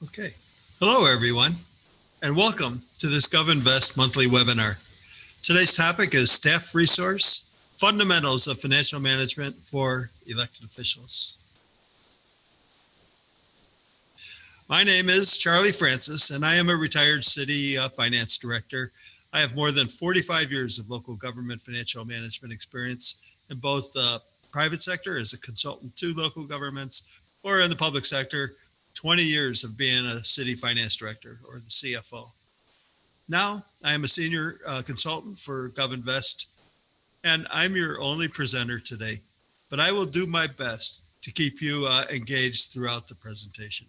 Okay. Hello, everyone, and welcome to this GovInvest monthly webinar. Today's topic is Staff Resource, Fundamentals of Financial Management for Elected Officials. My name is Charlie Francis, and I am a retired city finance director. I have more than 45 years of local government financial management experience in both the private sector as a consultant to local governments or in the public sector, 20 years of being a city finance director or the CFO. Now I am a senior consultant for GovInvest, and I'm your only presenter today, but I will do my best to keep you engaged throughout the presentation.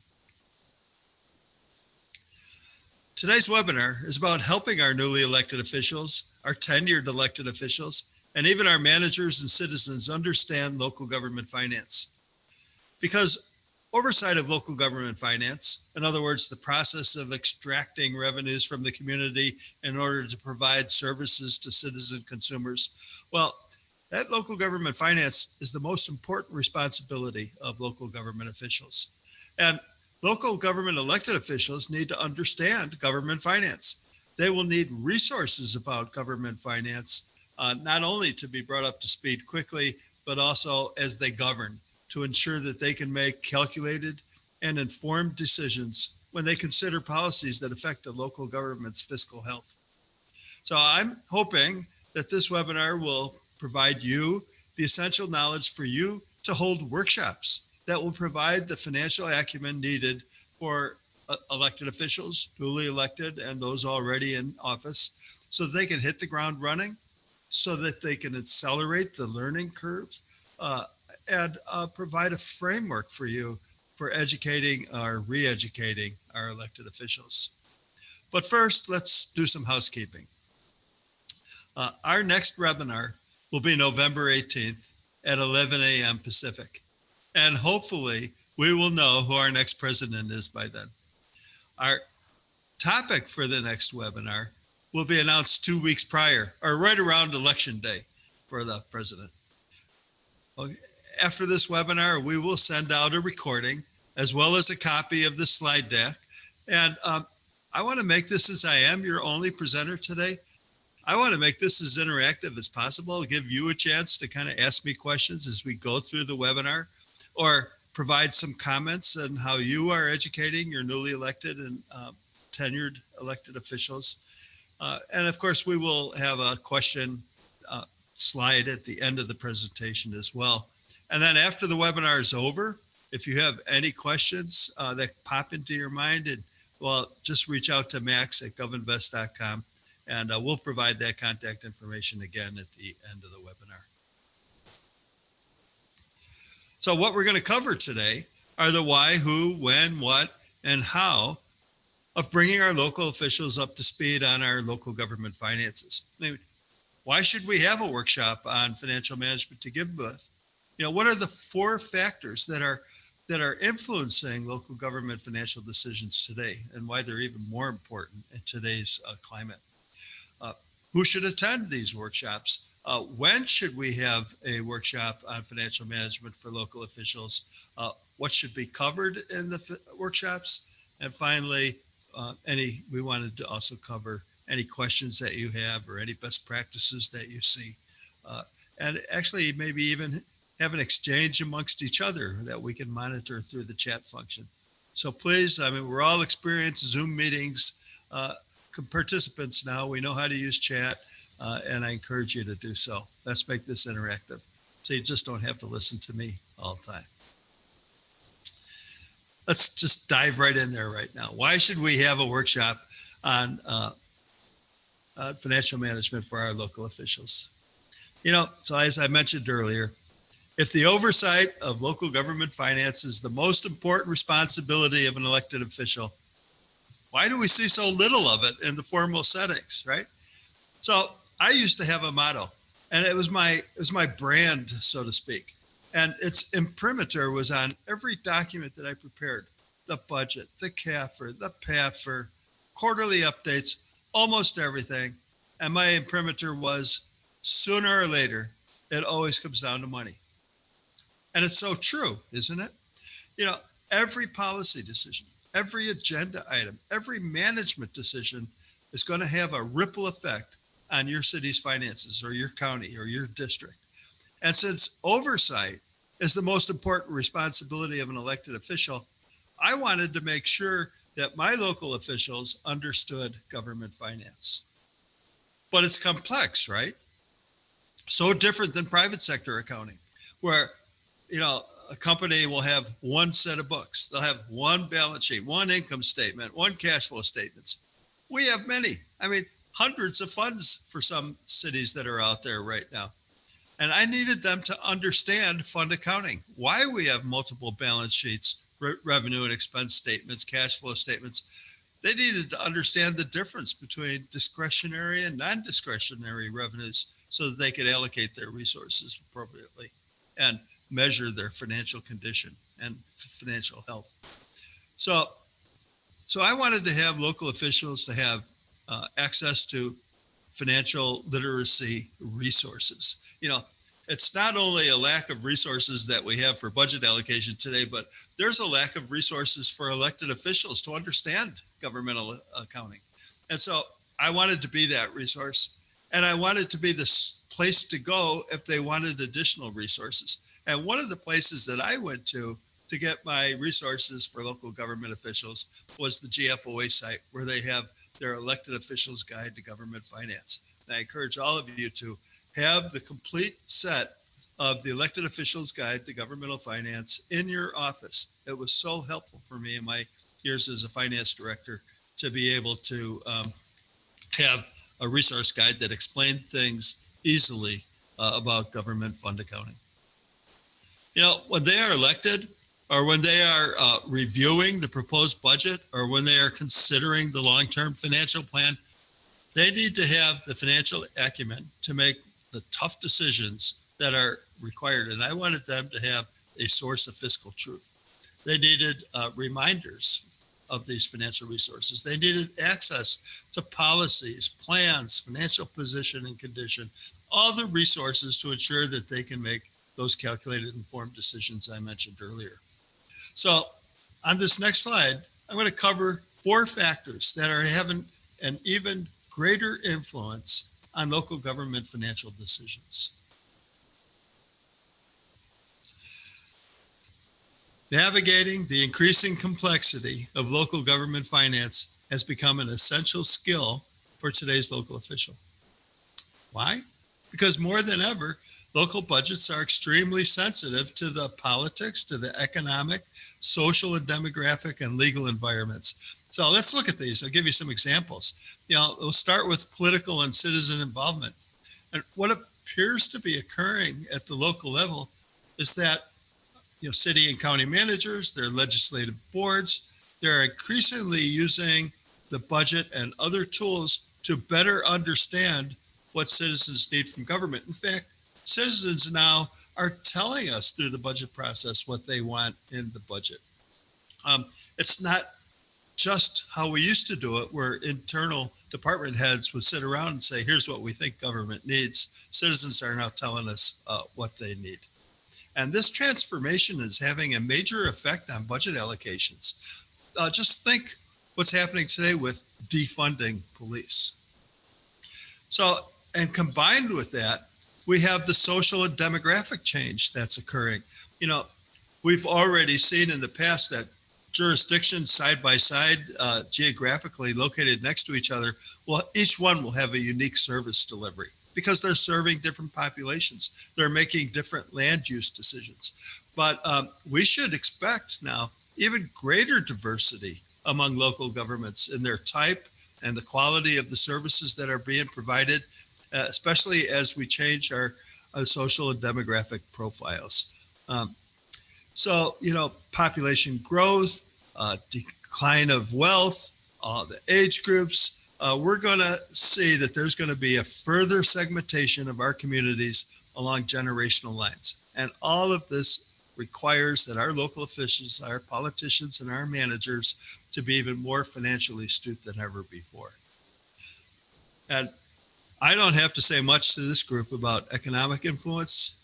Today's webinar is about helping our newly elected officials, our tenured elected officials, and even our managers and citizens understand local government finance. Because oversight of local government finance, in other words, the process of extracting revenues from the community in order to provide services to citizen consumers, well, that local government finance is the most important responsibility of local government officials. And local government elected officials need to understand government finance. They will need resources about government finance, not only to be brought up to speed quickly, but also as they govern, to ensure that they can make calculated and informed decisions when they consider policies that affect the local government's fiscal health. So I'm hoping that this webinar will provide you the essential knowledge for you to hold workshops that will provide the financial acumen needed for elected officials, newly elected, and those already in office, so that they can hit the ground running, so that they can accelerate the learning curve, and provide a framework for you for educating or re-educating our elected officials. But first, let's do some housekeeping. Our next webinar will be November 18th at 11 a.m. Pacific. And hopefully we will know who our next president is by then. Our topic for the next webinar will be announced 2 weeks prior, or right around election day for the president. Okay. After this webinar, we will send out a recording as well as a copy of the slide deck. And I want to make this, as I am your only presenter today, I want to make this as interactive as possible, give you a chance to kind of ask me questions as we go through the webinar, or provide some comments on how you are educating your newly elected and tenured elected officials. And of course, we will have a question slide at the end of the presentation as well. And then after the webinar is over, if you have any questions that pop into your mind, and well, just reach out to Max at govinvest.com, and we'll provide that contact information again at the end of the webinar. So what we're going to cover today are the why, who, when, what, and how of bringing our local officials up to speed on our local government finances. Why should we have a workshop on financial management to give with? You know, what are the 4 factors that are influencing local government financial decisions today, and why they're even more important in today's climate? Who should attend these workshops? When should we have a workshop on financial management for local officials? What should be covered in the workshops? And finally, we wanted to also cover any questions that you have or any best practices that you see. And actually maybe even have an exchange amongst each other that we can monitor through the chat function. So please, I mean, we're all experienced Zoom meetings participants now. We know how to use chat, and I encourage you to do so. Let's make this interactive, so you just don't have to listen to me all the time. Let's just dive right in there right now. Why should we have a workshop on financial management for our local officials? You know, so as I mentioned earlier, if the oversight of local government finance is the most important responsibility of an elected official, why do we see so little of it in the formal settings, right? So I used to have a motto, and it was my brand, so to speak. And its imprimatur was on every document that I prepared: the budget, the CAFR, the PAFR, quarterly updates, almost everything. And my imprimatur was, sooner or later, it always comes down to money. And it's so true, isn't it? You know, every policy decision, every agenda item, every management decision is going to have a ripple effect on your city's finances or your county or your district. And since oversight is the most important responsibility of an elected official, I wanted to make sure that my local officials understood government finance. But it's complex, right? So different than private sector accounting, where, a company will have one set of books. They'll have one balance sheet, one income statement, one cash flow statements. We have many. Hundreds of funds for some cities that are out there right now. And I needed them to understand fund accounting, why we have multiple balance sheets, revenue and expense statements, cash flow statements. They needed to understand the difference between discretionary and non-discretionary revenues so that they could allocate their resources appropriately and measure their financial condition and financial health. So I wanted to have local officials to have access to financial literacy resources. It's not only a lack of resources that we have for budget allocation today, but there's a lack of resources for elected officials to understand governmental accounting. And so I wanted to be that resource, and I wanted to be the place to go if they wanted additional resources. And one of the places that I went to get my resources for local government officials was the GFOA site, where they have their elected officials guide to government finance. And I encourage all of you to have the complete set of the elected officials guide to governmental finance in your office. It was so helpful for me in my years as a finance director to be able to have a resource guide that explained things easily about government fund accounting. When they are elected, or when they are reviewing the proposed budget, or when they are considering the long-term financial plan, they need to have the financial acumen to make the tough decisions that are required. And I wanted them to have a source of fiscal truth. They needed reminders of these financial resources. They needed access to policies, plans, financial position and condition, all the resources to ensure that they can make those calculated, informed decisions I mentioned earlier. So on this next slide, I'm going to cover 4 factors that are having an even greater influence on local government financial decisions. Navigating the increasing complexity of local government finance has become an essential skill for today's local official. Why? Because more than ever, local budgets are extremely sensitive to the politics, to the economic, social and demographic and legal environments. So let's look at these. I'll give you some examples. We'll start with political and citizen involvement. And what appears to be occurring at the local level is that, city and county managers, their legislative boards, they're increasingly using the budget and other tools to better understand what citizens need from government. In fact, citizens now are telling us through the budget process what they want in the budget. It's not just how we used to do it, where internal department heads would sit around and say, here's what we think government needs. Citizens are now telling us what they need. And this transformation is having a major effect on budget allocations. Just think what's happening today with defunding police. So, and combined with that, we have the social and demographic change that's occurring. We've already seen in the past that jurisdictions side by side, geographically located next to each other, well, each one will have a unique service delivery because they're serving different populations. They're making different land use decisions. But we should expect now even greater diversity among local governments in their type and the quality of the services that are being provided, especially as we change our social and demographic profiles. So, population growth, decline of wealth, the age groups, we're going to see that there's going to be a further segmentation of our communities along generational lines. And all of this requires that our local officials, our politicians, and our managers to be even more financially astute than ever before. And I don't have to say much to this group about economic influence.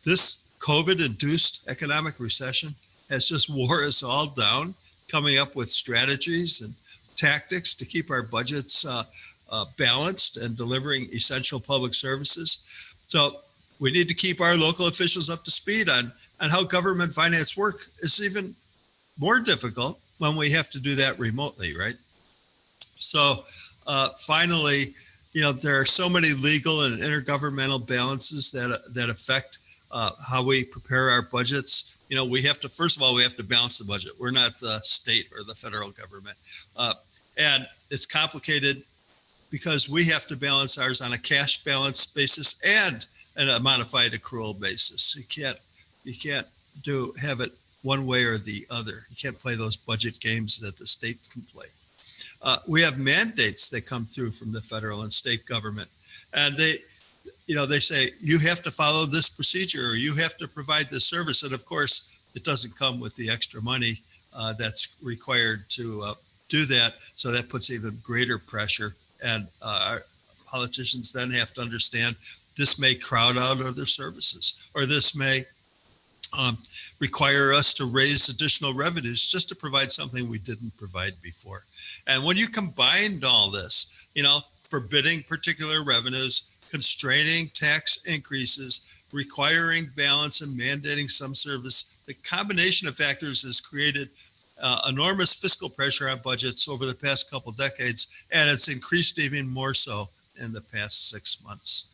This COVID-induced economic recession has just wore us all down coming up with strategies and tactics to keep our budgets balanced and delivering essential public services. So we need to keep our local officials up to speed on how government finance work is even more difficult when we have to do that remotely, right? So finally, there are so many legal and intergovernmental balances that affect how we prepare our budgets. We have to, first of all, we have to balance the budget. We're not the state or the federal government. And it's complicated because we have to balance ours on a cash balance basis and a modified accrual basis. You can't have it one way or the other. You can't play those budget games that the state can play. We have mandates that come through from the federal and state government, and they say you have to follow this procedure or you have to provide this service. And of course, it doesn't come with the extra money that's required to do that. So that puts even greater pressure. And our politicians then have to understand this may crowd out other services, or this may require us to raise additional revenues just to provide something we didn't provide before. And when you combined all this, forbidding particular revenues, constraining tax increases, requiring balance and mandating some service, the combination of factors has created enormous fiscal pressure on budgets over the past couple decades, and it's increased even more so in the past 6 months.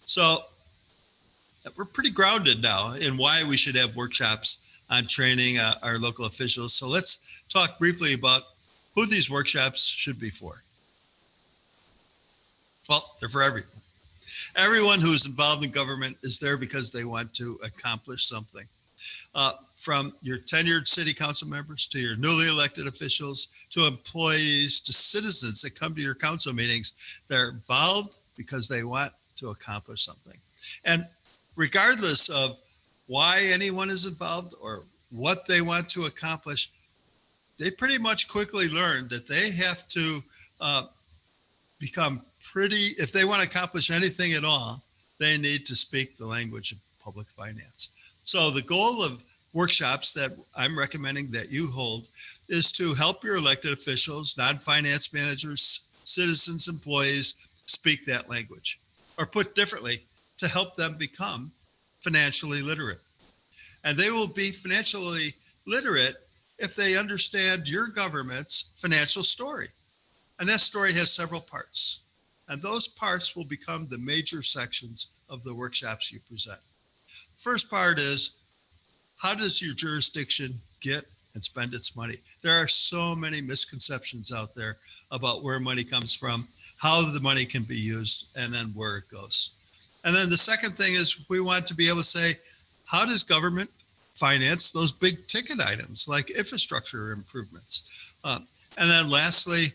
So we're pretty grounded now in why we should have workshops on training our local officials. So let's talk briefly about who these workshops should be for. Well, they're for everyone. Everyone who is involved in government is there because they want to accomplish something. From your tenured city council members to your newly elected officials to employees to citizens that come to your council meetings, they're involved because they want to accomplish something. And regardless of why anyone is involved or what they want to accomplish, they pretty much quickly learn that they have to become if they want to accomplish anything at all, they need to speak the language of public finance. So the goal of workshops that I'm recommending that you hold is to help your elected officials, non-finance managers, citizens, employees speak that language. Or put differently, to help them become financially literate. And they will be financially literate if they understand your government's financial story. And that story has several parts. And those parts will become the major sections of the workshops you present. First part is, how does your jurisdiction get and spend its money? There are so many misconceptions out there about where money comes from, how the money can be used, and then where it goes. And then the second thing is we want to be able to say, how does government finance those big ticket items like infrastructure improvements? And then lastly,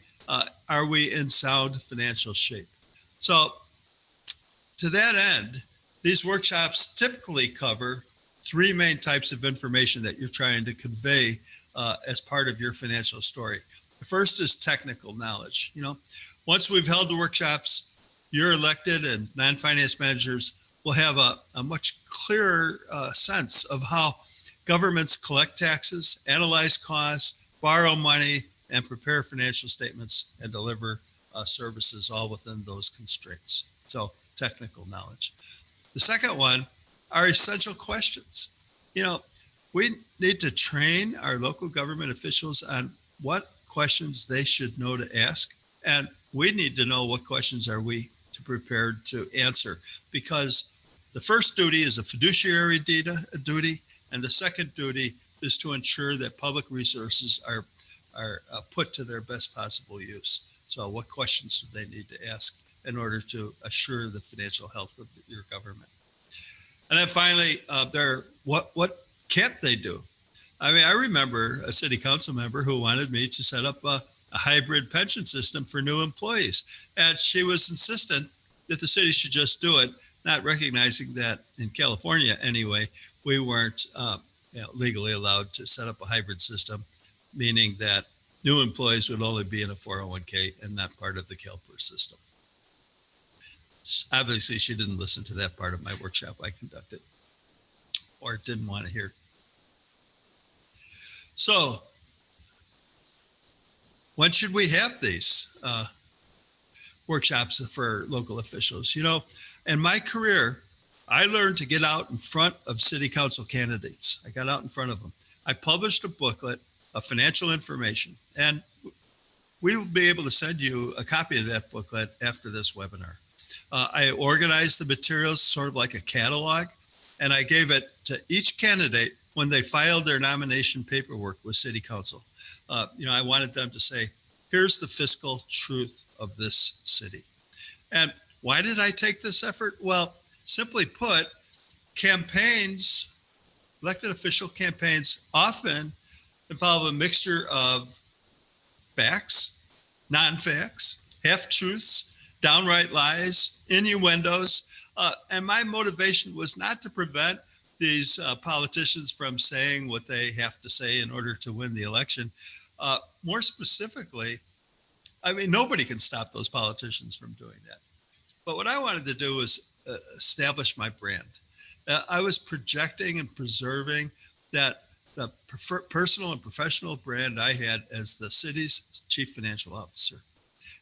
are we in sound financial shape? So to that end, these workshops typically cover three main types of information that you're trying to convey as part of your financial story. The first is technical knowledge. Once we've held the workshops, your elected and non-finance managers will have a much clearer sense of how governments collect taxes, analyze costs, borrow money, and prepare financial statements and deliver services all within those constraints. So technical knowledge. The second one are essential questions. We need to train our local government officials on what questions they should know to ask. And we need to know what questions are we prepared to answer, because the first duty is a fiduciary duty, and the second duty is to ensure that public resources are put to their best possible use. So what questions do they need to ask in order to assure the financial health of your government? And then finally, what can't they do? I mean, I remember a city council member who wanted me to set up a hybrid pension system for new employees. And she was insistent that the city should just do it, not recognizing that in California anyway, we weren't legally allowed to set up a hybrid system, meaning that new employees would only be in a 401k and not part of the CalPERS system. Obviously, she didn't listen to that part of my workshop I conducted, or didn't want to hear. So When should we have these workshops for local officials? In my career, I learned to get out in front of city council candidates. I got out in front of them. I published a booklet of financial information, and we will be able to send you a copy of that booklet after this webinar. I organized the materials sort of like a catalog, and I gave it to each candidate when they filed their nomination paperwork with city council. I wanted them to say, here's the fiscal truth of this city. And why did I take this effort? Well, simply put, campaigns, elected official campaigns, often involve a mixture of facts, non-facts, half-truths, downright lies, innuendos. And my motivation was not to prevent these politicians from saying what they have to say in order to win the election. More specifically, nobody can stop those politicians from doing that. But what I wanted to do was establish my brand. I was projecting and preserving that the personal and professional brand I had as the city's chief financial officer.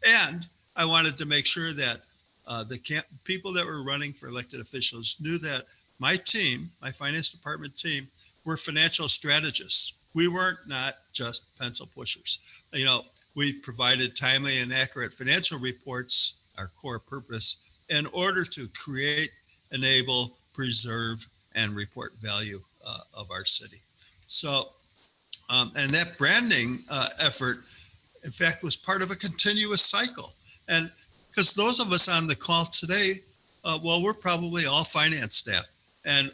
And I wanted to make sure that the people that were running for elected officials knew that my team, my finance department team, were financial strategists. We weren't not just pencil pushers. We provided timely and accurate financial reports, our core purpose, in order to create, enable, preserve, and report value of our city. So, and that branding effort, in fact, was part of a continuous cycle. And because those of us on the call today, we're probably all finance staff, and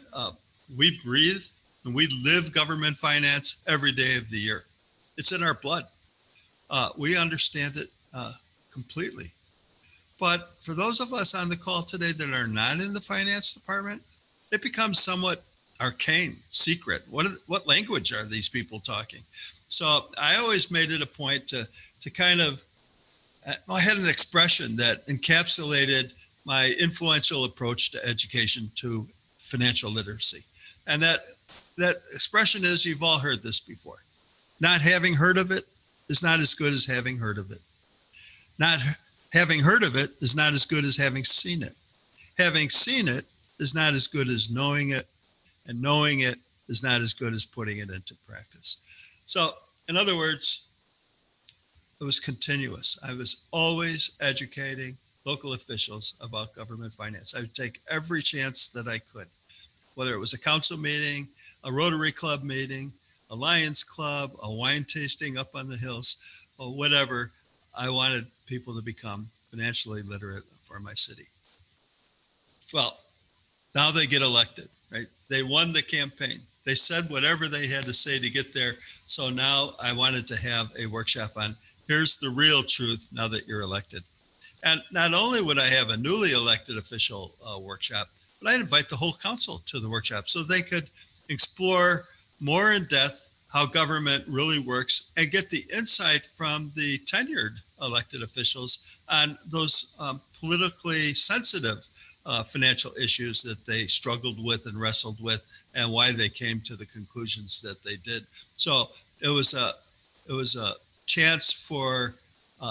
we breathe and we live government finance every day of the year. It's in our blood. We understand it completely. But for those of us on the call today that are not in the finance department, it becomes somewhat arcane, secret. What language are these people talking? So I always made it a point to kind of, I had an expression that encapsulated my influential approach to education, to financial literacy. And that expression is, you've all heard this before. Not having heard of it is not as good as having heard of it. Not having heard of it is not as good as having seen it. Having seen it is not as good as knowing it. And knowing it is not as good as putting it into practice. So, in other words, it was continuous. I was always educating local officials about government finance. I would take every chance that I could, whether it was a council meeting, a Rotary Club meeting, a Lions Club, a wine tasting up on the hills, or whatever. I wanted people to become financially literate for my city. Well, now they get elected, right? They won the campaign. They said whatever they had to say to get there. So now I wanted to have a workshop on, here's the real truth now that you're elected. And not only would I have a newly elected official workshop, but I'd invite the whole council to the workshop so they could explore more in depth how government really works and get the insight from the tenured elected officials on those politically sensitive financial issues that they struggled with and wrestled with, and why they came to the conclusions that they did. So it was a chance for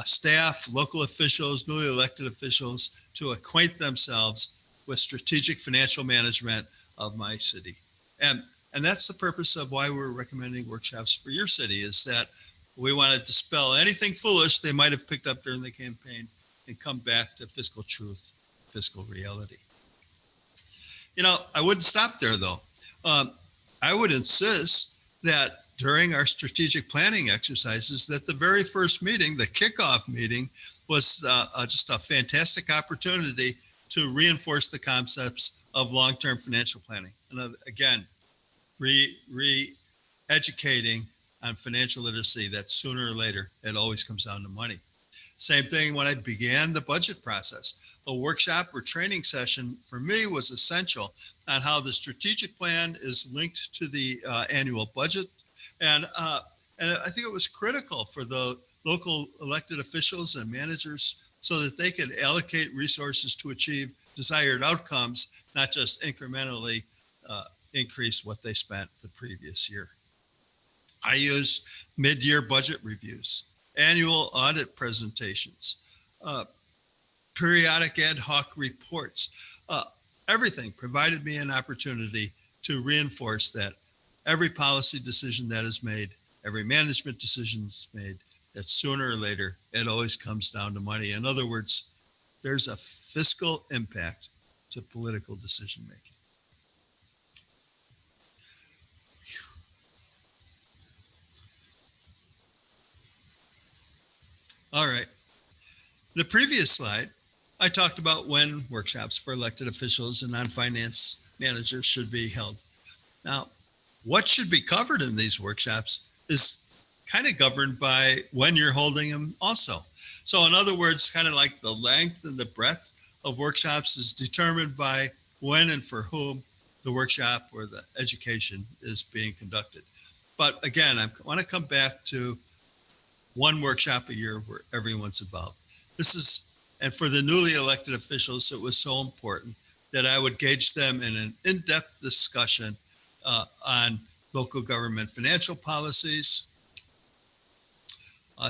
staff, local officials, newly elected officials to acquaint themselves with strategic financial management of my city. And that's the purpose of why we're recommending workshops for your city, is that we want to dispel anything foolish they might have picked up during the campaign and come back to fiscal truth, fiscal reality. I wouldn't stop there, though. I would insist that during our strategic planning exercises, that the very first meeting, the kickoff meeting, was just a fantastic opportunity to reinforce the concepts of long-term financial planning. And again, re-educating on financial literacy, that sooner or later, it always comes down to money. Same thing when I began the budget process. A workshop or training session for me was essential on how the strategic plan is linked to the annual budget. And I think it was critical for the local elected officials and managers so that they could allocate resources to achieve desired outcomes, not just incrementally increase what they spent the previous year. I use mid-year budget reviews annual audit presentations, periodic ad hoc reports, everything provided me an opportunity to reinforce that every policy decision that is made, every management decision that's made, that sooner or later, it always comes down to money. In other words, there's a fiscal impact to political decision making. All right. The previous slide, I talked about when workshops for elected officials and non-finance managers should be held. Now, what should be covered in these workshops is kind of governed by when you're holding them also. So in other words, kind of like the length and the breadth of workshops is determined by when and for whom the workshop or the education is being conducted. But again, I want to come back to one workshop a year where everyone's involved. This is, and for the newly elected officials, it was so important that I would gauge them in an in-depth discussion on local government financial policies,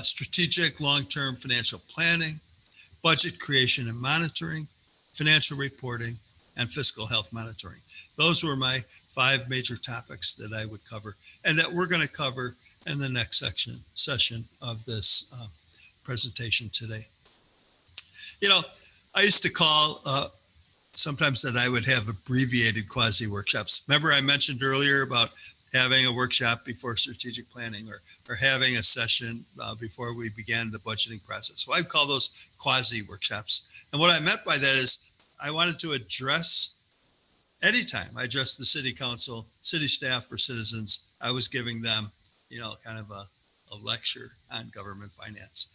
strategic long-term financial planning, budget creation and monitoring, financial reporting, and fiscal health monitoring. Those were my 5 major topics that I would cover and that we're going to cover in the next session of this presentation today. You know, I used to call sometimes that I would have abbreviated quasi-workshops. Remember I mentioned earlier about having a workshop before strategic planning or having a session before we began the budgeting process. Well, I'd call those quasi-workshops. And what I meant by that is I wanted to address, anytime I addressed the city council, city staff, or citizens, I was giving them, you know, kind of a lecture on government finance.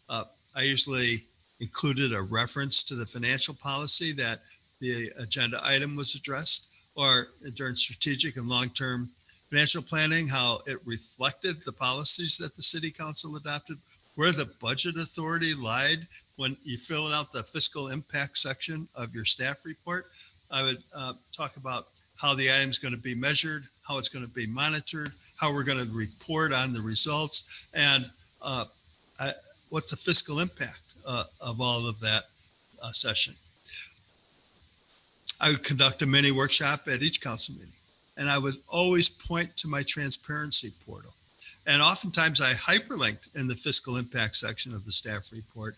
I usually included a reference to the financial policy that the agenda item was addressed, or during strategic and long-term financial planning, how it reflected the policies that the city council adopted, where the budget authority lied when you fill out the fiscal impact section of your staff report. I would talk about how the item is going to be measured, how it's going to be monitored, how we're going to report on the results, and what's the fiscal impact of all of that session. I would conduct a mini workshop at each council meeting, and I would always point to my transparency portal. And oftentimes I hyperlinked in the fiscal impact section of the staff report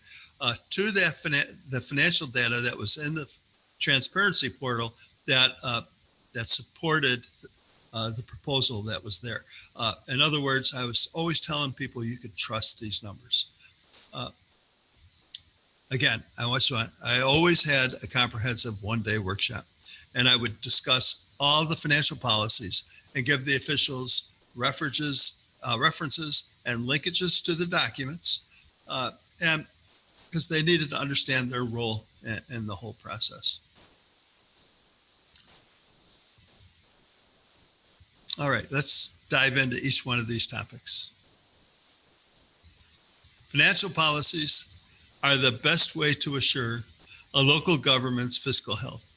to the financial data that was in the transparency portal that supported the proposal that was there. In other words, I was always telling people you could trust these numbers. Again, I always had a comprehensive one-day workshop, and I would discuss all the financial policies and give the officials references and linkages to the documents, and because they needed to understand their role in the whole process. All right, let's dive into each one of these topics. Financial policies are the best way to assure a local government's fiscal health.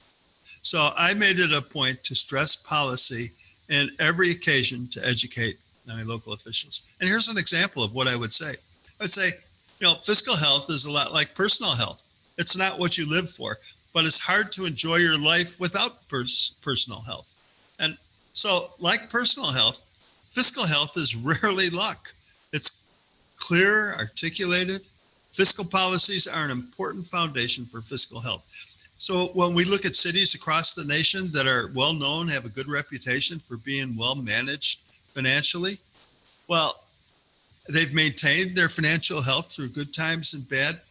So I made it a point to stress policy in every occasion to educate my local officials. And here's an example of what I would say. I would say, you know, fiscal health is a lot like personal health. It's not what you live for, but it's hard to enjoy your life without personal health. And so like personal health, fiscal health is rarely luck. It's clear, articulated. Fiscal policies are an important foundation for fiscal health. So when we look at cities across the nation that are well known, have a good reputation for being well managed financially, well, they've maintained their financial health through good times and bad.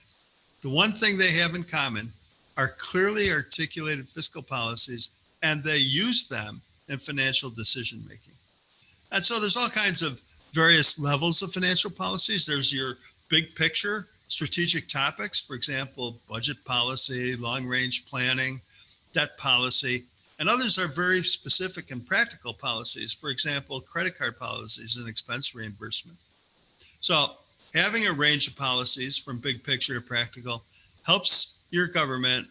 The one thing they have in common are clearly articulated fiscal policies, and they use them in financial decision making. And so there's all kinds of various levels of financial policies. There's your big picture strategic topics, for example, budget policy, long-range planning, debt policy, and others are very specific and practical policies, for example, credit card policies and expense reimbursement. So having a range of policies from big picture to practical helps your government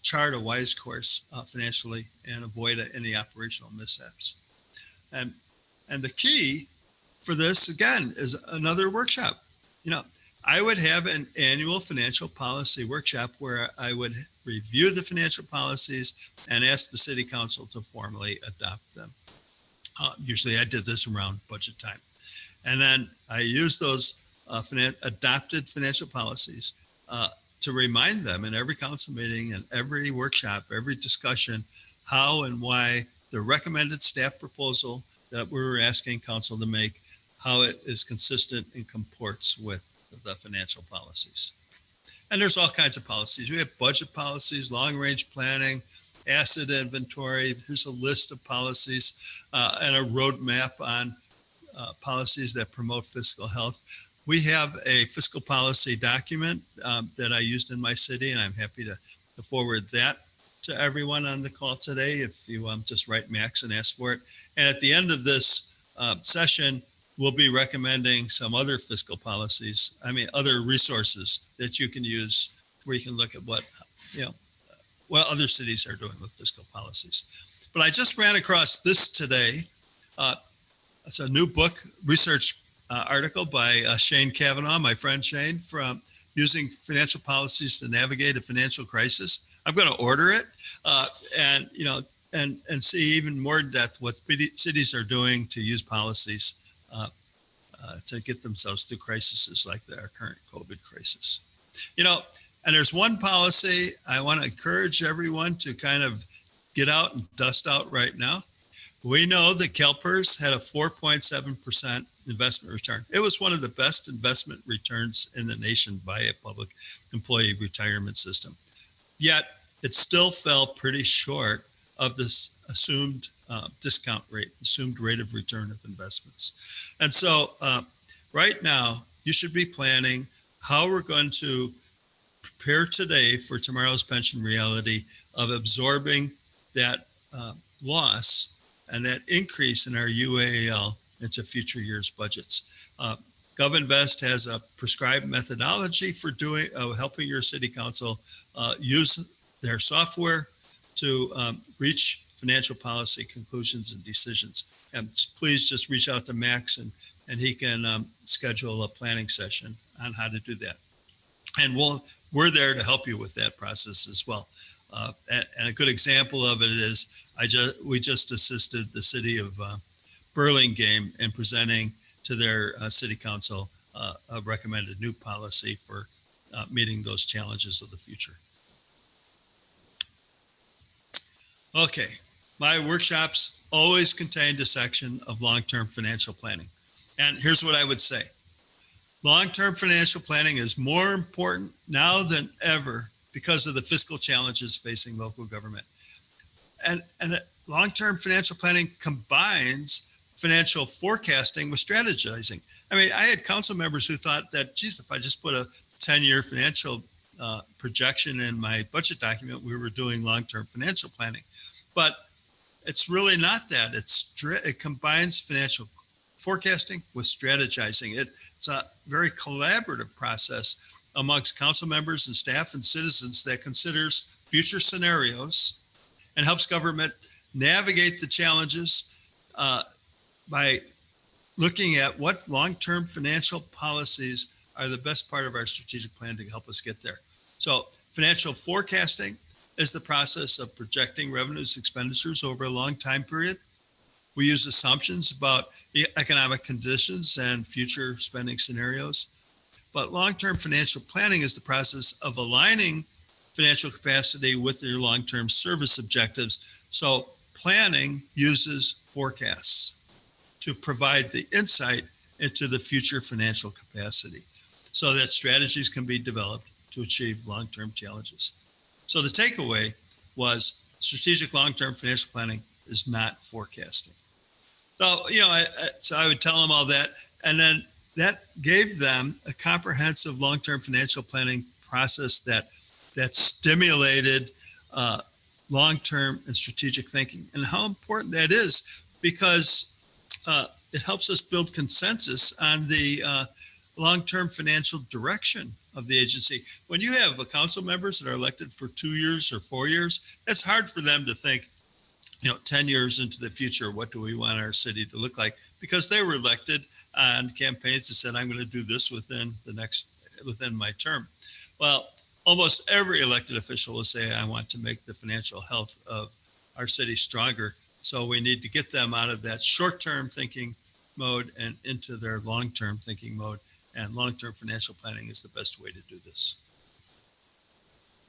chart a wise course financially and avoid any operational mishaps. And the key for this, again, is another workshop. you know, I would have an annual financial policy workshop where I would review the financial policies and ask the city council to formally adopt them. Usually I did this around budget time. And then I use those adopted financial policies to remind them in every council meeting and every workshop, every discussion, how and why the recommended staff proposal that we were asking council to make, how it is consistent and comports with the financial policies. And there's all kinds of policies. We have budget policies, long-range planning, asset inventory. Here's a list of policies and a roadmap on policies that promote fiscal health. We have a fiscal policy document that I used in my city, and I'm happy to forward that to everyone on the call today if you just write Max and ask for it. And at the end of this session, we'll be recommending some other fiscal policies, other resources that you can use where you can look at what other cities are doing with fiscal policies. But I just ran across this today. It's a new book, research article by Shane Kavanaugh, my friend Shane, from Using Financial Policies to Navigate a Financial Crisis. I'm going to order it and see even more in depth what cities are doing to use policies to get themselves through crises like our current COVID crisis. And there's one policy I want to encourage everyone to kind of get out and dust out right now. We know that CalPERS had a 4.7% investment return. It was one of the best investment returns in the nation by a public employee retirement system. Yet it still fell pretty short of this assumed discount rate, assumed rate of return of investments. And so right now, you should be planning how we're going to prepare today for tomorrow's pension reality of absorbing that loss and that increase in our UAL into future years' budgets. GovInvest has a prescribed methodology for helping your city council use their software to reach financial policy conclusions and decisions. And please just reach out to Max and he can schedule a planning session on how to do that. And we're there to help you with that process as well. And a good example of it is we just assisted the city of Burlingame in presenting to their city council a recommended new policy for meeting those challenges of the future. Okay, my workshops always contained a section of long-term financial planning. And here's what I would say. Long-term financial planning is more important now than ever because of the fiscal challenges facing local government. And long-term financial planning combines financial forecasting with strategizing. I had council members who thought that, geez, if I just put a 10-year financial projection in my budget document, we were doing long-term financial planning. But it's really not that. It combines financial forecasting with strategizing. It's a very collaborative process amongst council members and staff and citizens that considers future scenarios and helps government navigate the challenges by looking at what long-term financial policies are the best part of our strategic plan to help us get there. So financial forecasting is the process of projecting revenues, expenditures over a long time period. We use assumptions about economic conditions and future spending scenarios. But long-term financial planning is the process of aligning financial capacity with your long-term service objectives. So planning uses forecasts to provide the insight into the future financial capacity so that strategies can be developed to achieve long-term challenges. So the takeaway was strategic long-term financial planning is not forecasting. So, so I would tell them all that. And then that gave them a comprehensive long-term financial planning process that stimulated long-term and strategic thinking. And how important that is because it helps us build consensus on the long-term financial direction of the agency. When you have council members that are elected for 2 years or 4 years, it's hard for them to think, 10 years into the future, what do we want our city to look like? Because they were elected on campaigns that said, I'm going to do this within my term. Well, almost every elected official will say, I want to make the financial health of our city stronger. So we need to get them out of that short-term thinking mode and into their long-term thinking mode. And long-term financial planning is the best way to do this.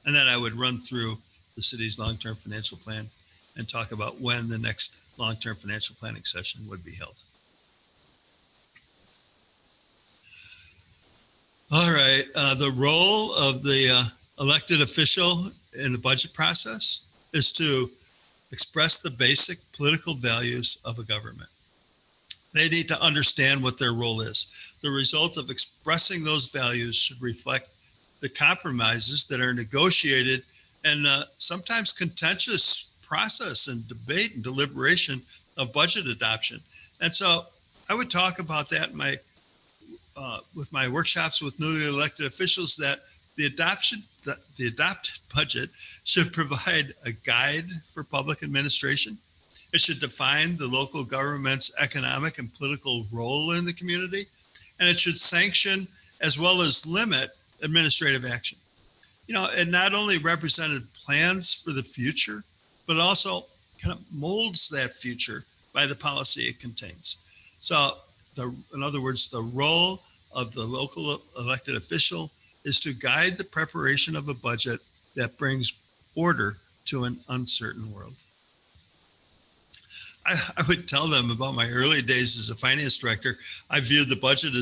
And then I would run through the city's long-term financial plan and talk about when the next long-term financial planning session would be held. All right, the role of the elected official in the budget process is to express the basic political values of a government. They need to understand what their role is. The result of expressing those values should reflect the compromises that are negotiated and sometimes contentious process and debate and deliberation of budget adoption. And so I would talk about that in with my workshops with newly elected officials, that the adopted budget should provide a guide for public administration. It should define the local government's economic and political role in the community, and it should sanction as well as limit administrative action. It not only represented plans for the future, but also kind of molds that future by the policy it contains. So, in other words, the role of the local elected official is to guide the preparation of a budget that brings order to an uncertain world. I would tell them about my early days as a finance director. I viewed the budget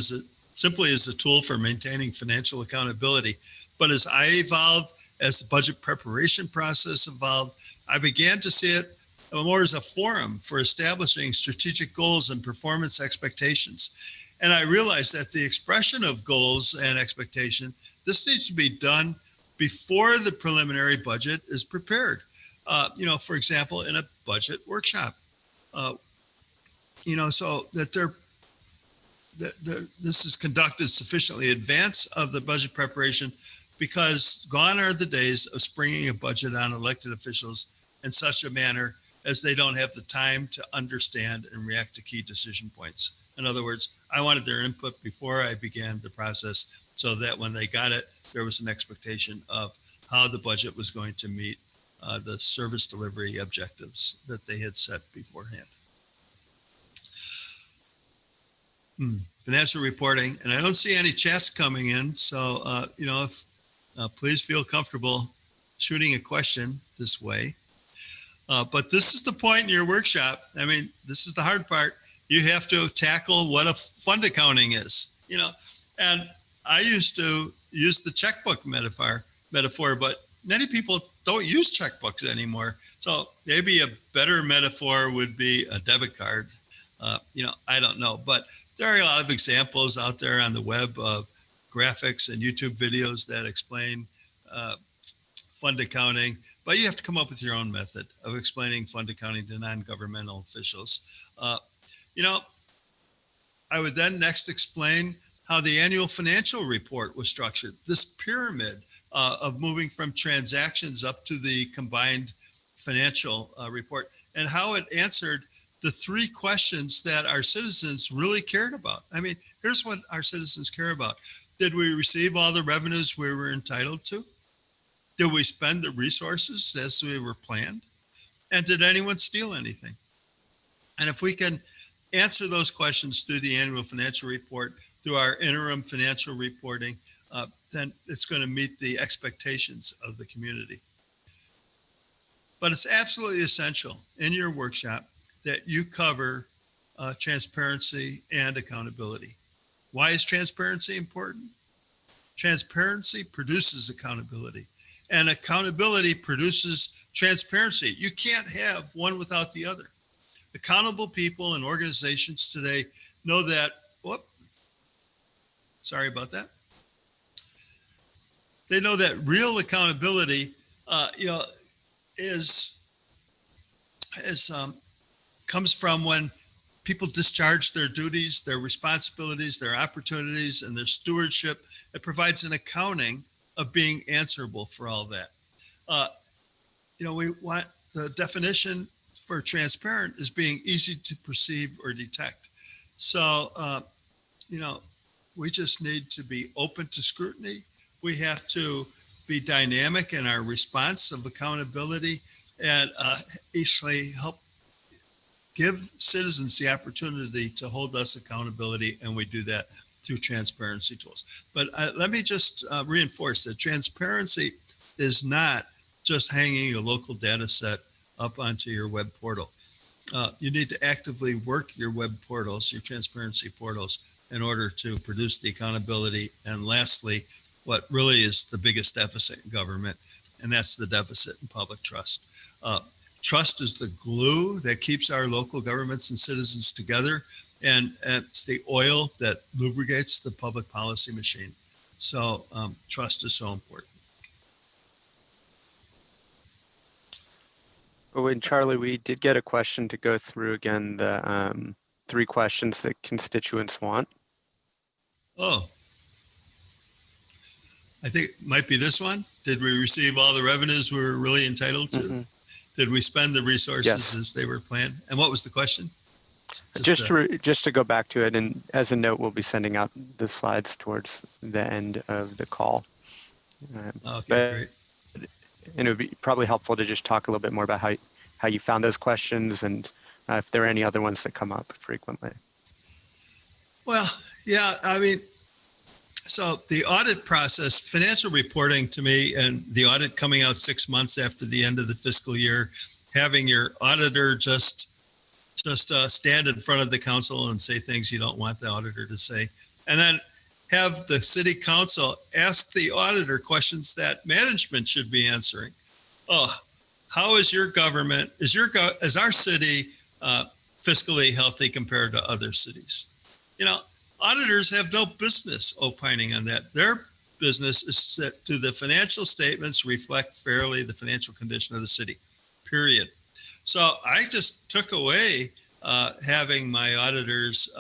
simply as a tool for maintaining financial accountability. But as I evolved, as the budget preparation process evolved, I began to see it more as a forum for establishing strategic goals and performance expectations. And I realized that the expression of goals and expectation, this needs to be done before the preliminary budget is prepared. For example, in a budget workshop, so that this is conducted sufficiently in advance of the budget preparation, because gone are the days of springing a budget on elected officials in such a manner as they don't have the time to understand and react to key decision points. In other words, I wanted their input before I began the process so that when they got it, there was an expectation of how the budget was going to meet the service delivery objectives that they had set beforehand. Financial reporting, and I don't see any chats coming in, so please feel comfortable shooting a question this way. But this is the point in your workshop. I mean, this is the hard part. You have to tackle what a fund accounting is, and I used to use the checkbook metaphor, but many people don't use checkbooks anymore. So maybe a better metaphor would be a debit card. I don't know, but there are a lot of examples out there on the web of graphics and YouTube videos that explain fund accounting, but you have to come up with your own method of explaining fund accounting to non-governmental officials. I would then next explain how the annual financial report was structured, this pyramid of moving from transactions up to the combined financial report, and how it answered the three questions that our citizens really cared about. I mean, here's what our citizens care about. Did we receive all the revenues we were entitled to? Did we spend the resources as we were planned? And did anyone steal anything? And if we can answer those questions through the annual financial report, through our interim financial reporting, then it's going to meet the expectations of the community. But it's absolutely essential in your workshop that you cover transparency and accountability. Why is transparency important? Transparency produces accountability, and accountability produces transparency. You can't have one without the other. Accountable people and organizations today know that, sorry about that. They know that real accountability, comes from when people discharge their duties, their responsibilities, their opportunities, and their stewardship. It provides an accounting of being answerable for all that. We want the definition for transparent is being easy to perceive or detect. So you know, we just need to be open to scrutiny. We have to be dynamic in our response of accountability and actually help give citizens the opportunity to hold us accountability, and we do that through transparency tools. But let me just reinforce that transparency is not just hanging a local data set up onto your web portal. You need to actively work your web portals, your transparency portals, in order to produce the accountability. And lastly, what really is the biggest deficit in government, and that's the deficit in public trust. Trust is the glue that keeps our local governments and citizens together, and it's the oil that lubricates the public policy machine. So trust is so important. Oh, and Charlie, we did get a question to go through again, the 3 questions that constituents want. Oh, I think it might be this one. Did we receive all the revenues we were really entitled to? Mm-hmm. Did we spend the resources as they were planned? And what was the question? Just to go back to it, and as a note, we'll be sending out the slides towards the end of the call. Great. And it would be probably helpful to just talk a little bit more about how you found those questions, and if there are any other ones that come up frequently. Well, yeah, I mean, so the audit process, financial reporting to me, and the audit coming out 6 months after the end of the fiscal year, having your auditor just stand in front of the council and say things you don't want the auditor to say, and then have the city council ask the auditor questions that management should be answering. Oh, how is your government, is our city fiscally healthy compared to other cities? You know, auditors have no business opining on that. Their business is that do the financial statements reflect fairly the financial condition of the city, period. So I just took away having my auditors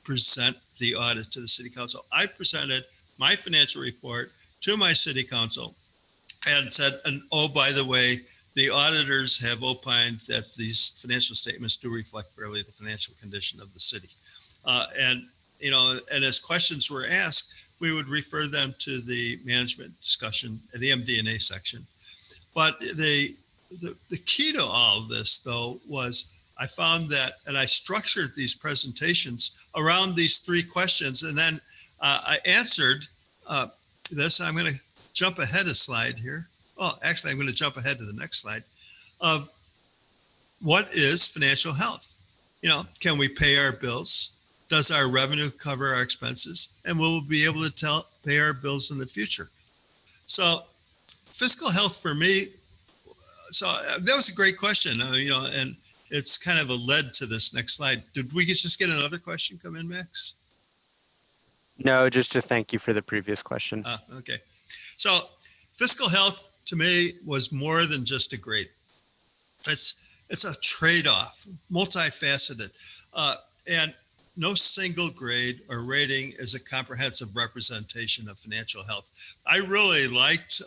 present the audit to the city council. I presented my financial report to my city council and said, and oh, by the way, the auditors have opined that these financial statements do reflect fairly the financial condition of the city. And as questions were asked, we would refer them to the management discussion, the MD&A section. But the key to all of this, though, was I found that, and I structured these presentations around these 3 questions, and then I answered this. I'm going to jump ahead a slide here. Oh, actually, I'm going to jump ahead to the next slide of what is financial health? Can we pay our bills? Does our revenue cover our expenses? And will we be able to pay our bills in the future? So fiscal health for me, so that was a great question, and it's kind of a lead to this next slide. Did we just get another question come in, Max? No, just to thank you for the previous question. Okay. So fiscal health to me was more than just a grade. It's a trade-off, multifaceted, and no single grade or rating is a comprehensive representation of financial health. I really liked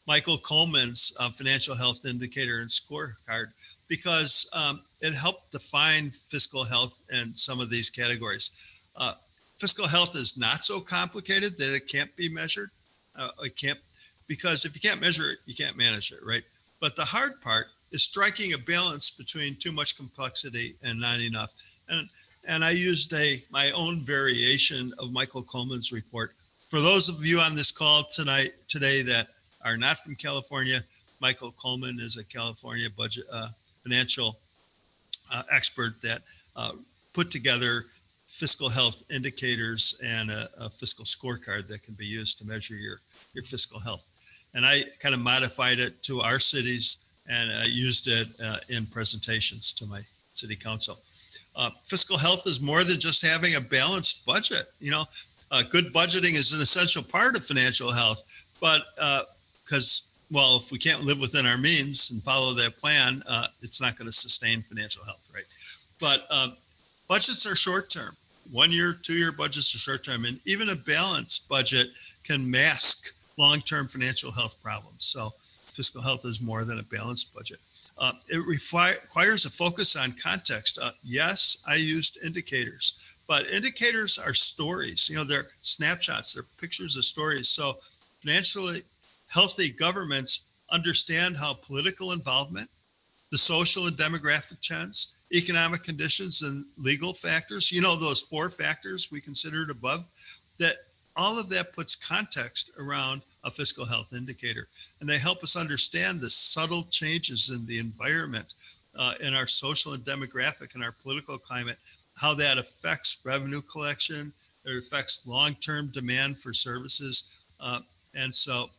Michael Coleman's financial health indicator and scorecard because it helped define fiscal health in some of these categories. Fiscal health is not so complicated that it can't be measured. Because if you can't measure it, you can't manage it, right? But the hard part is striking a balance between too much complexity and not enough. And I used my own variation of Michael Coleman's report. For those of you on this call today that are not from California, Michael Coleman is a California budget financial expert that put together fiscal health indicators and a fiscal scorecard that can be used to measure your fiscal health. And I kind of modified it to our cities, and I used it in presentations to my city council. Fiscal health is more than just having a balanced budget. Good budgeting is an essential part of financial health, but if we can't live within our means and follow that plan, it's not going to sustain financial health, right? But budgets are short-term. 1 year, 2 year budgets are short-term, and even a balanced budget can mask long-term financial health problems. So fiscal health is more than a balanced budget. It requires a focus on context. Yes, I used indicators, But indicators are stories. They're snapshots. They're pictures of stories. So financially healthy governments understand how political involvement, the social and demographic trends, economic conditions, and legal factors, those four factors we considered above, that all of that puts context around a fiscal health indicator. And they help us understand the subtle changes in the environment, in our social and demographic and our political climate, how that affects revenue collection, it affects long-term demand for services. And so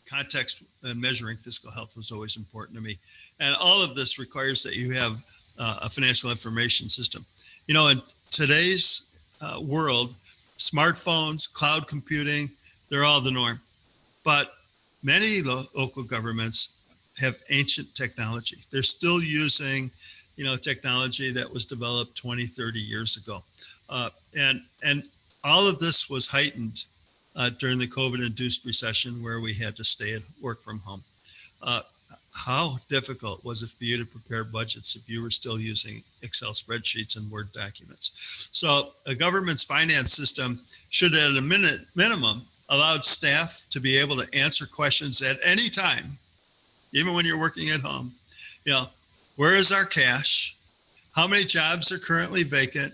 context and measuring fiscal health was always important to me. And all of this requires that you have a financial information system. In today's world, smartphones, cloud computing, they're all the norm. But many local governments have ancient technology. They're still using, technology that was developed 20, 30 years ago. And all of this was heightened during the COVID-induced recession where we had to stay at work from home. How difficult was it for you to prepare budgets if you were still using Excel spreadsheets and Word documents? So a government's finance system should at a minimum allow staff to be able to answer questions at any time, even when you're working at home. Where is our cash? How many jobs are currently vacant?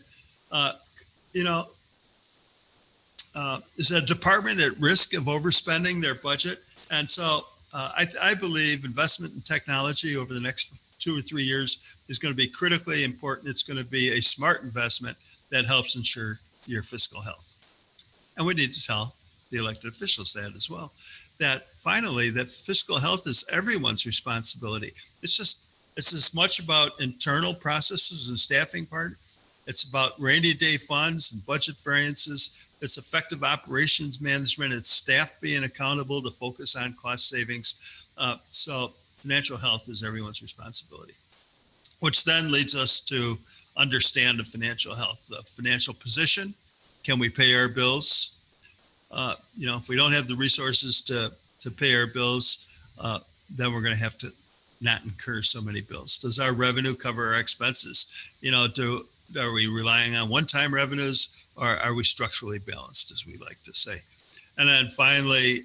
Is a department at risk of overspending their budget? And so I believe investment in technology over the next 2 or 3 years is going to be critically important. It's going to be a smart investment that helps ensure your fiscal health. And we need to tell the elected officials that as well, that finally that fiscal health is everyone's responsibility. It's as much about internal processes and staffing part. It's about rainy day funds and budget variances. It's effective operations management. It's staff being accountable to focus on cost savings. So financial health is everyone's responsibility, which then leads us to understand the financial health, the financial position. Can we pay our bills? If we don't have the resources to pay our bills, then we're going to have to not incur so many bills. Does our revenue cover our expenses? Are we relying on one-time revenues, or are we structurally balanced, as we like to say? And then finally,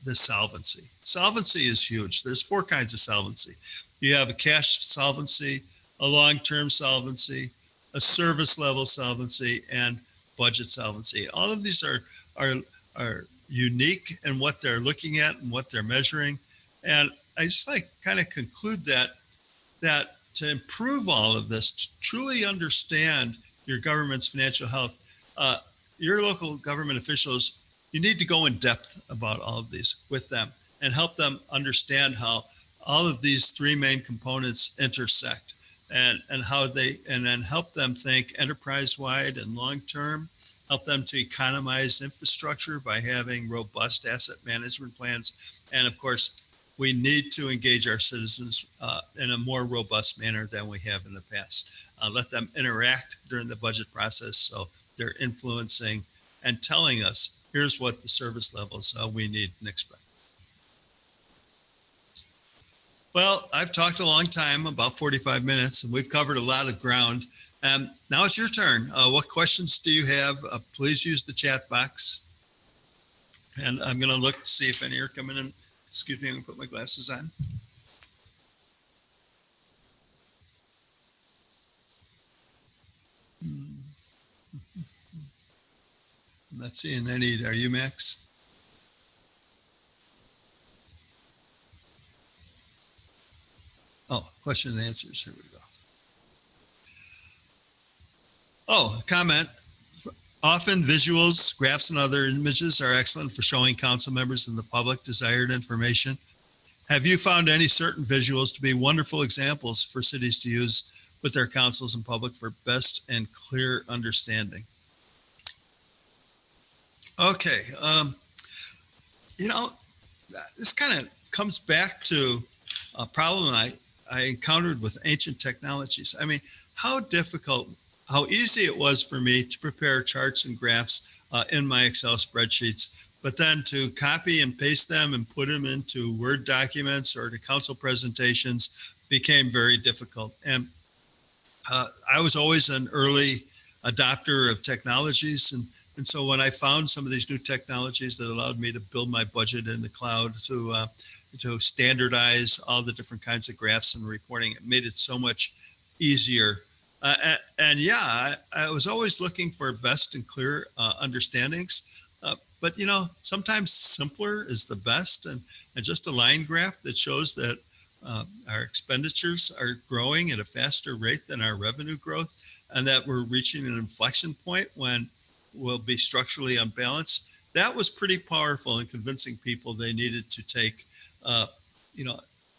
the solvency. Solvency is huge. There's 4 kinds of solvency. You have a cash solvency, a long-term solvency, a service level solvency, and budget solvency. All of these are unique in what they're looking at and what they're measuring. And I just kind of conclude that to improve all of this, to truly understand your government's financial health, your local government officials, you need to go in depth about all of these with them and help them understand how all of these 3 main components intersect and then help them think enterprise-wide and long-term, help them to economize infrastructure by having robust asset management plans. And of course, we need to engage our citizens in a more robust manner than we have in the past. Let them interact during the budget process so they're influencing and telling us, here's what the service levels we need and expect. Well, I've talked a long time, about 45 minutes, and we've covered a lot of ground. Now it's your turn. What questions do you have? Please use the chat box. And I'm going to look to see if any are coming in. Excuse me, I'm going to put my glasses on. I'm not seeing any. Are you, Max? Oh, question and answers. Here we go. Oh, comment. Often visuals, graphs, and other images are excellent for showing council members and the public desired information. Have you found any certain visuals to be wonderful examples for cities to use with their councils and public for best and clear understanding? Okay. This kind of comes back to a problem I encountered with ancient technologies. I mean, how easy it was for me to prepare charts and graphs in my Excel spreadsheets, but then to copy and paste them and put them into Word documents or to council presentations became very difficult. And I was always an early adopter of technologies. And so when I found some of these new technologies that allowed me to build my budget in the cloud, to standardize all the different kinds of graphs and reporting, it made it so much easier. And yeah, I was always looking for best and clear understandings. But sometimes simpler is the best, and just a line graph that shows that our expenditures are growing at a faster rate than our revenue growth, and that we're reaching an inflection point when we'll be structurally unbalanced. That was pretty powerful in convincing people they needed to take,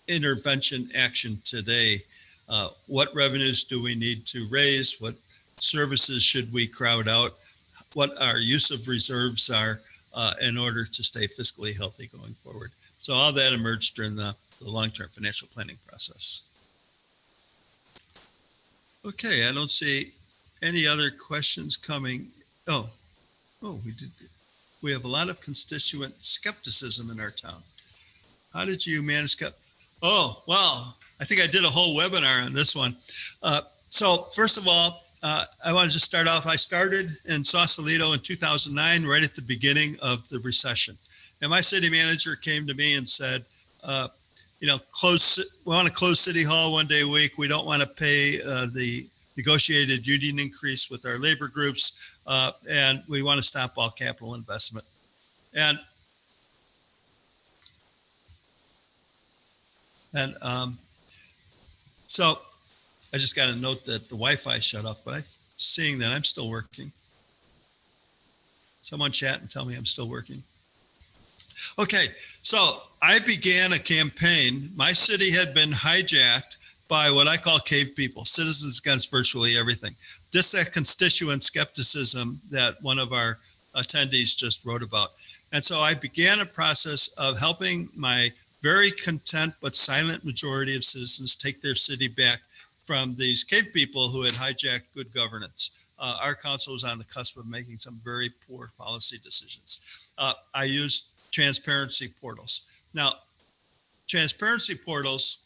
intervention action today. What revenues do we need to raise? What services should we crowd out? What our use of reserves are in order to stay fiscally healthy going forward. So all that emerged during the long-term financial planning process. Okay, I don't see any other questions coming. Oh, we did. We have a lot of constituent skepticism in our town. How did you manage? Oh, well, I think I did a whole webinar on this one. So first of all, I want to just start off. I started in Sausalito in 2009, right at the beginning of the recession. And my city manager came to me and said, we want to close City Hall one day a week. We don't want to pay the negotiated union increase with our labor groups, and we want to stop all capital investment. And so I just got a note that the Wi-Fi shut off, but I'm seeing that I'm still working. Someone chat and tell me I'm still working. Okay, so I began a campaign. My city had been hijacked by what I call cave people, citizens against virtually everything. This is a constituent skepticism that one of our attendees just wrote about. And so I began a process of helping my very content but silent majority of citizens take their city back from these cave people who had hijacked good governance. Our council was on the cusp of making some very poor policy decisions. I used transparency portals. Now, transparency portals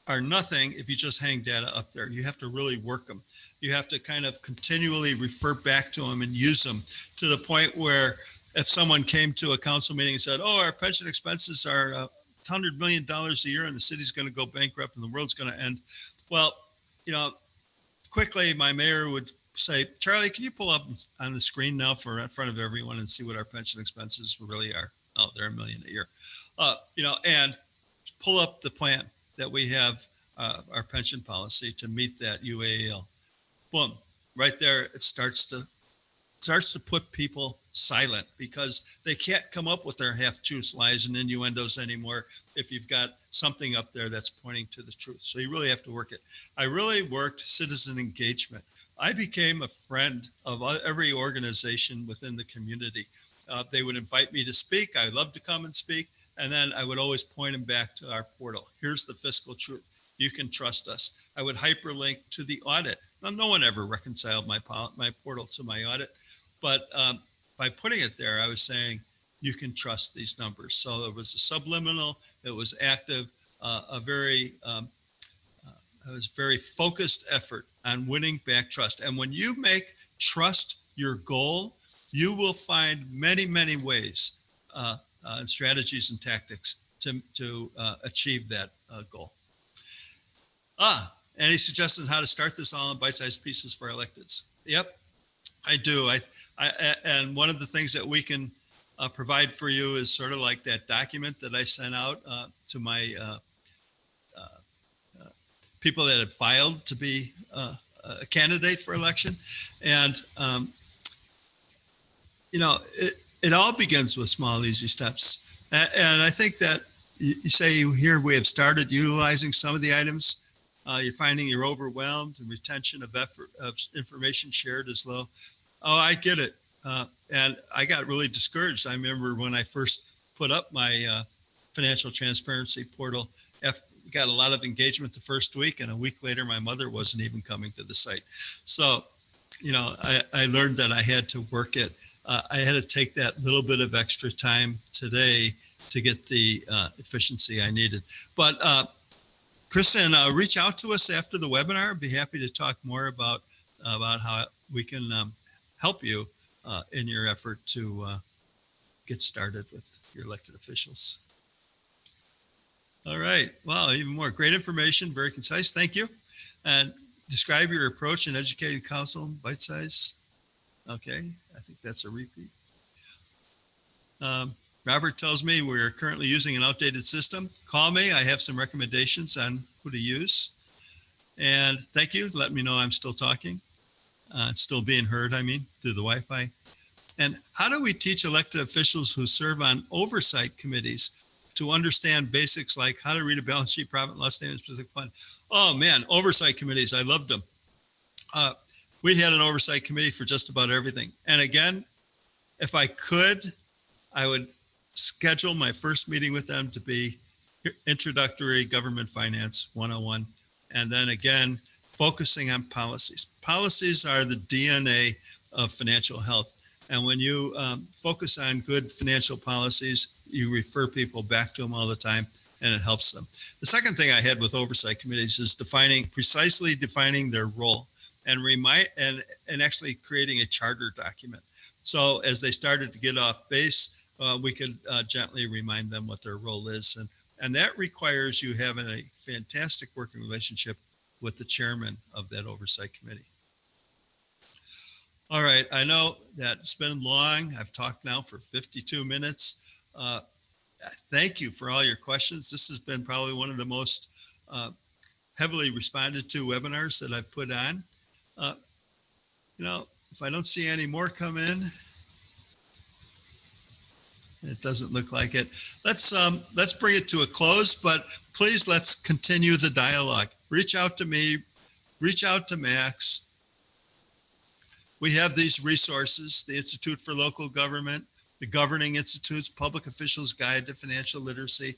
are nothing if you just hang data up there. You have to really work them. You have to kind of continually refer back to them and use them to the point where if someone came to a council meeting and said, our pension expenses are $100 million a year and the city's going to go bankrupt and the world's going to end. Well, quickly my mayor would say, Charlie, can you pull up on the screen now in front of everyone and see what our pension expenses really are? Oh, they're $1 million a year. And pull up the plan that we have, our pension policy to meet that UAL. Boom, right there, it starts to put people silent because they can't come up with their half-truths, lies, and innuendos anymore if you've got something up there that's pointing to the truth. So you really have to work it. I really worked citizen engagement. I became a friend of every organization within the community. They would invite me to speak. I loved to come and speak. And then I would always point them back to our portal. Here's the fiscal truth. You can trust us. I would hyperlink to the audit. Now, no one ever reconciled my portal to my audit, but by putting it there, I was saying you can trust these numbers. So it was a subliminal. It was active. A very focused effort on winning back trust. And when you make trust your goal, you will find many, many ways and strategies and tactics to achieve that goal. Any suggestions how to start this all in bite-sized pieces for electeds? Yep, I do. And one of the things that we can provide for you is sort of like that document that I sent out to my people that have filed to be a candidate for election. And, it all begins with small, easy steps. And I think that you say here we have started utilizing some of the items. You're finding you're overwhelmed and retention of information shared is low. Oh, I get it. And I got really discouraged. I remember when I first put up my financial transparency portal, got a lot of engagement the first week, and a week later, my mother wasn't even coming to the site. So, I learned that I had to work it. I had to take that little bit of extra time today to get the efficiency I needed. But Kristen, reach out to us after the webinar. I'd be happy to talk more about how we can help you in your effort to get started with your elected officials. All right. Wow, even more great information, very concise. Thank you. And describe your approach in educated counsel, bite size. Okay, I think that's a repeat. Robert tells me we're currently using an outdated system. Call me. I have some recommendations on who to use. And thank you. Let me know I'm still talking. Still being heard, I mean, through the Wi-Fi. And how do we teach elected officials who serve on oversight committees to understand basics like how to read a balance sheet, profit and loss statement, specific fund? Oh man, oversight committees, I loved them. We had an oversight committee for just about everything. And again, if I could, I would schedule my first meeting with them to be introductory government finance 101. And then again, focusing on policies. Policies are the DNA of financial health. And when you focus on good financial policies, you refer people back to them all the time, and it helps them. The second thing I had with oversight committees is precisely defining their role and actually creating a charter document. So as they started to get off base, we could gently remind them what their role is. And that requires you having a fantastic working relationship with the chairman of that oversight committee. All right, I know that it's been long. I've talked now for 52 minutes. Thank you for all your questions. This has been probably one of the most heavily responded to webinars that I've put on. If I don't see any more come in, it doesn't look like it. Let's bring it to a close, but please let's continue the dialogue. Reach out to me, reach out to Max. We have these resources, the Institute for Local Government, the Governing Institute's Public Officials Guide to Financial Literacy,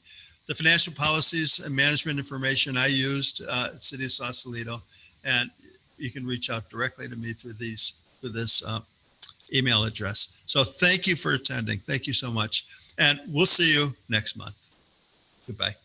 the financial policies and management information I used at City of Sausalito, and you can reach out directly to me through this email address. So thank you for attending. Thank you so much. And we'll see you next month. Goodbye.